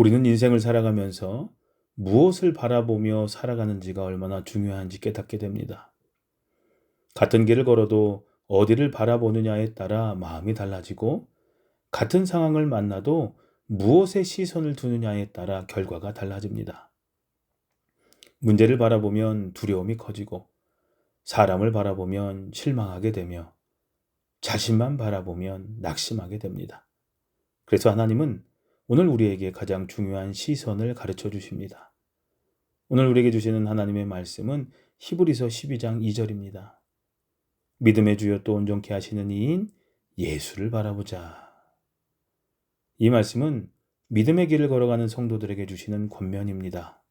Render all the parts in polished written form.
우리는 인생을 살아가면서 무엇을 바라보며 살아가는지가 얼마나 중요한지 깨닫게 됩니다. 같은 길을 걸어도 어디를 바라보느냐에 따라 마음이 달라지고, 같은 상황을 만나도 무엇에 시선을 두느냐에 따라 결과가 달라집니다. 문제를 바라보면 두려움이 커지고, 사람을 바라보면 실망하게 되며, 자신만 바라보면 낙심하게 됩니다. 그래서 하나님은 오늘 우리에게 가장 중요한 시선을 가르쳐 주십니다. 오늘 우리에게 주시는 하나님의 말씀은 히브리서 12장 2절입니다. 믿음의 주여 또 온전케 하시는 이인 예수를 바라보자. 이 말씀은 믿음의 길을 걸어가는 성도들에게 주시는 권면입니다.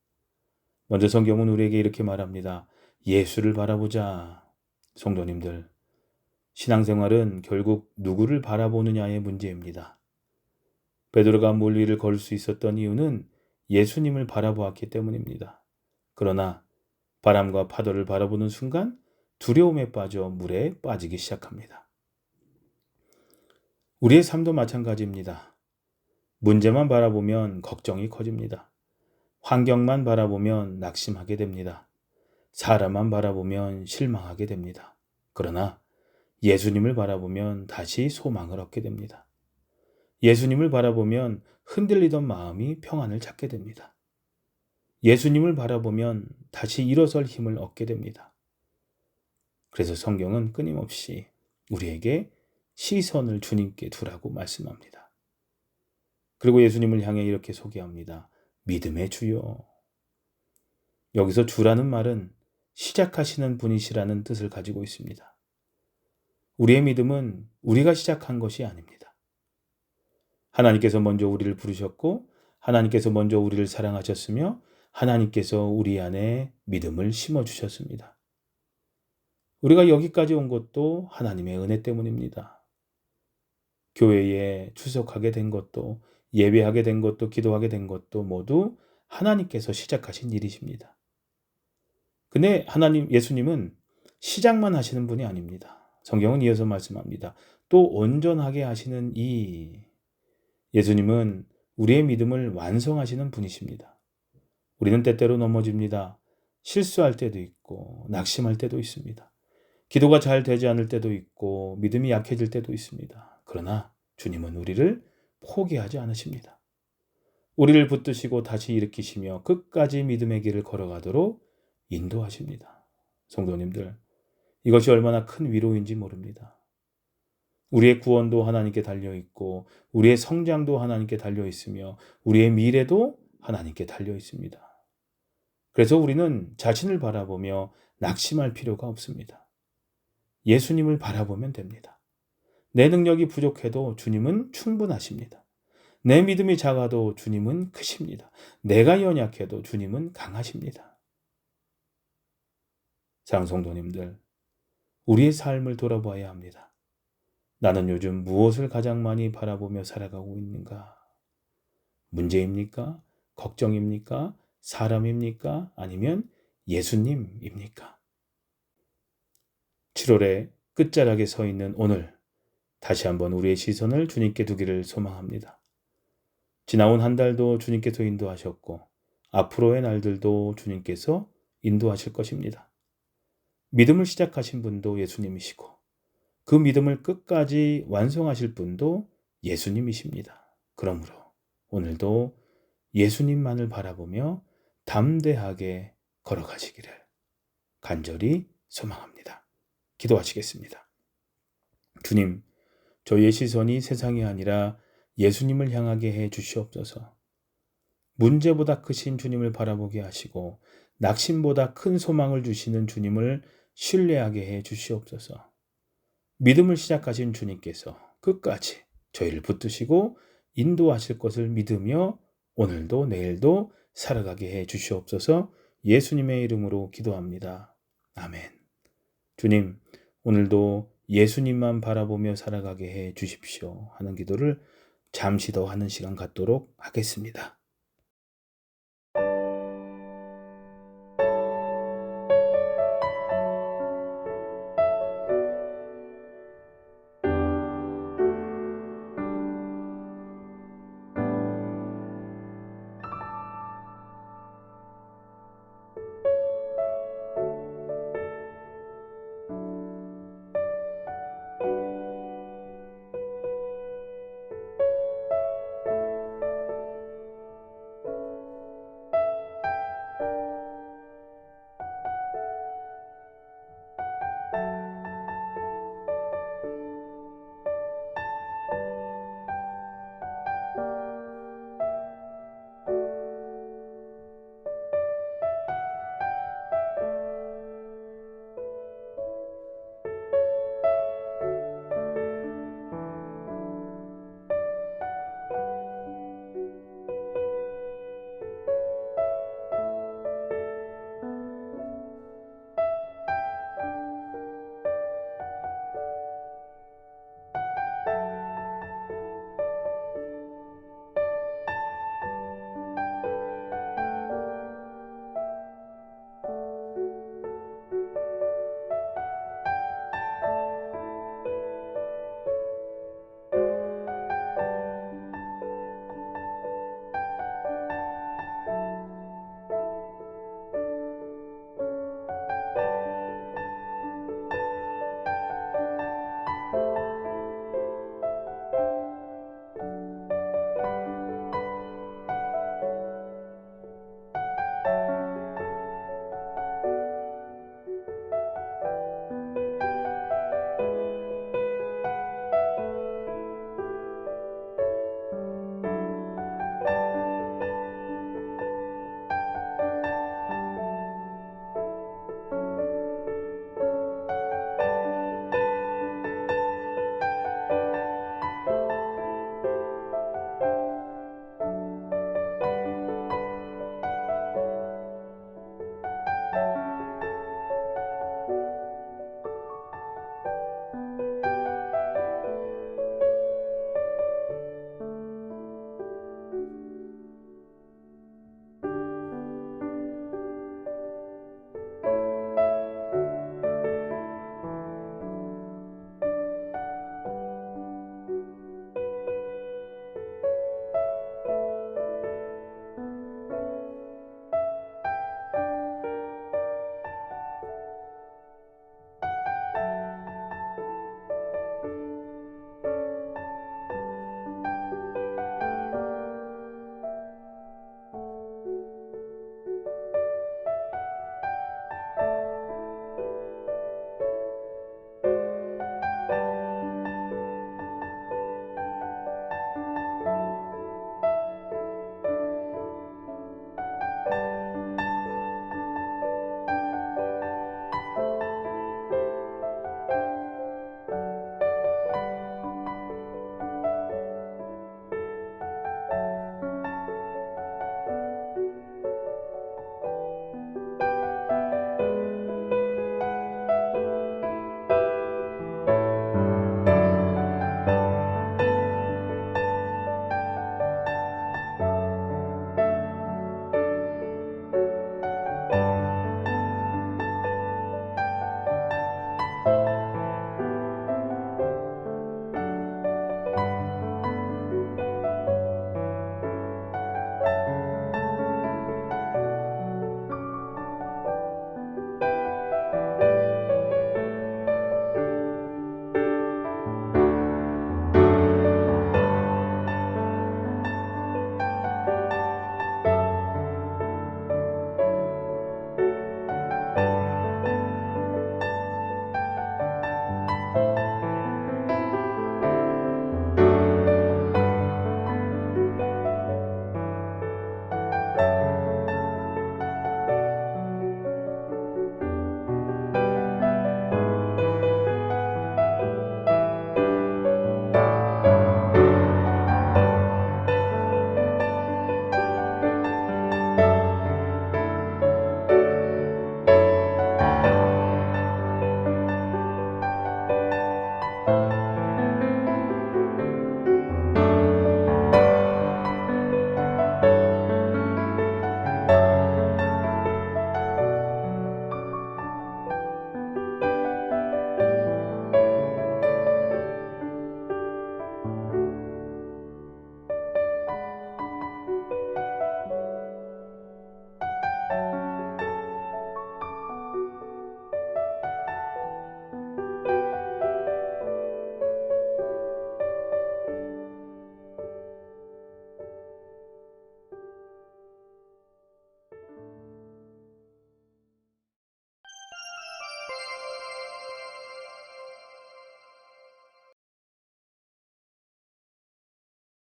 먼저 성경은 우리에게 이렇게 말합니다. 예수를 바라보자. 성도님들, 신앙생활은 결국 누구를 바라보느냐의 문제입니다. 베드로가 물 위를 걸을 수 있었던 이유는 예수님을 바라보았기 때문입니다. 그러나 바람과 파도를 바라보는 순간 두려움에 빠져 물에 빠지기 시작합니다. 우리의 삶도 마찬가지입니다. 문제만 바라보면 걱정이 커집니다. 환경만 바라보면 낙심하게 됩니다. 사람만 바라보면 실망하게 됩니다. 그러나 예수님을 바라보면 다시 소망을 얻게 됩니다. 예수님을 바라보면 흔들리던 마음이 평안을 찾게 됩니다. 예수님을 바라보면 다시 일어설 힘을 얻게 됩니다. 그래서 성경은 끊임없이 우리에게 시선을 주님께 두라고 말씀합니다. 그리고 예수님을 향해 이렇게 소개합니다. 믿음의 주요. 여기서 주라는 말은 시작하시는 분이시라는 뜻을 가지고 있습니다. 우리의 믿음은 우리가 시작한 것이 아닙니다. 하나님께서 먼저 우리를 부르셨고, 하나님께서 먼저 우리를 사랑하셨으며, 하나님께서 우리 안에 믿음을 심어주셨습니다. 우리가 여기까지 온 것도 하나님의 은혜 때문입니다. 교회에 출석하게 된 것도, 예배하게 된 것도, 기도하게 된 것도 모두 하나님께서 시작하신 일이십니다. 근데 예수님은 시작만 하시는 분이 아닙니다. 성경은 이어서 말씀합니다. 또 온전하게 하시는 예수님은 우리의 믿음을 완성하시는 분이십니다. 우리는 때때로 넘어집니다. 실수할 때도 있고 낙심할 때도 있습니다. 기도가 잘 되지 않을 때도 있고 믿음이 약해질 때도 있습니다. 그러나 주님은 우리를 포기하지 않으십니다. 우리를 붙드시고 다시 일으키시며 끝까지 믿음의 길을 걸어가도록 인도하십니다. 성도님들, 이것이 얼마나 큰 위로인지 모릅니다. 우리의 구원도 하나님께 달려있고 우리의 성장도 하나님께 달려있으며 우리의 미래도 하나님께 달려있습니다. 그래서 우리는 자신을 바라보며 낙심할 필요가 없습니다. 예수님을 바라보면 됩니다. 내 능력이 부족해도 주님은 충분하십니다. 내 믿음이 작아도 주님은 크십니다. 내가 연약해도 주님은 강하십니다. 사랑하는 성도님들, 우리의 삶을 돌아봐야 합니다. 나는 요즘 무엇을 가장 많이 바라보며 살아가고 있는가? 문제입니까? 걱정입니까? 사람입니까? 아니면 예수님입니까? 7월의 끝자락에 서 있는 오늘, 다시 한번 우리의 시선을 주님께 두기를 소망합니다. 지나온 한 달도 주님께서 인도하셨고 앞으로의 날들도 주님께서 인도하실 것입니다. 믿음을 시작하신 분도 예수님이시고 그 믿음을 끝까지 완성하실 분도 예수님이십니다. 그러므로 오늘도 예수님만을 바라보며 담대하게 걸어가시기를 간절히 소망합니다. 기도하시겠습니다. 주님, 저희의 시선이 세상이 아니라 예수님을 향하게 해 주시옵소서. 문제보다 크신 주님을 바라보게 하시고 낙심보다 큰 소망을 주시는 주님을 신뢰하게 해 주시옵소서. 믿음을 시작하신 주님께서 끝까지 저희를 붙드시고 인도하실 것을 믿으며 오늘도 내일도 살아가게 해 주시옵소서. 예수님의 이름으로 기도합니다. 아멘. 주님, 오늘도 예수님만 바라보며 살아가게 해 주십시오 하는 기도를 잠시 더 하는 시간 갖도록 하겠습니다.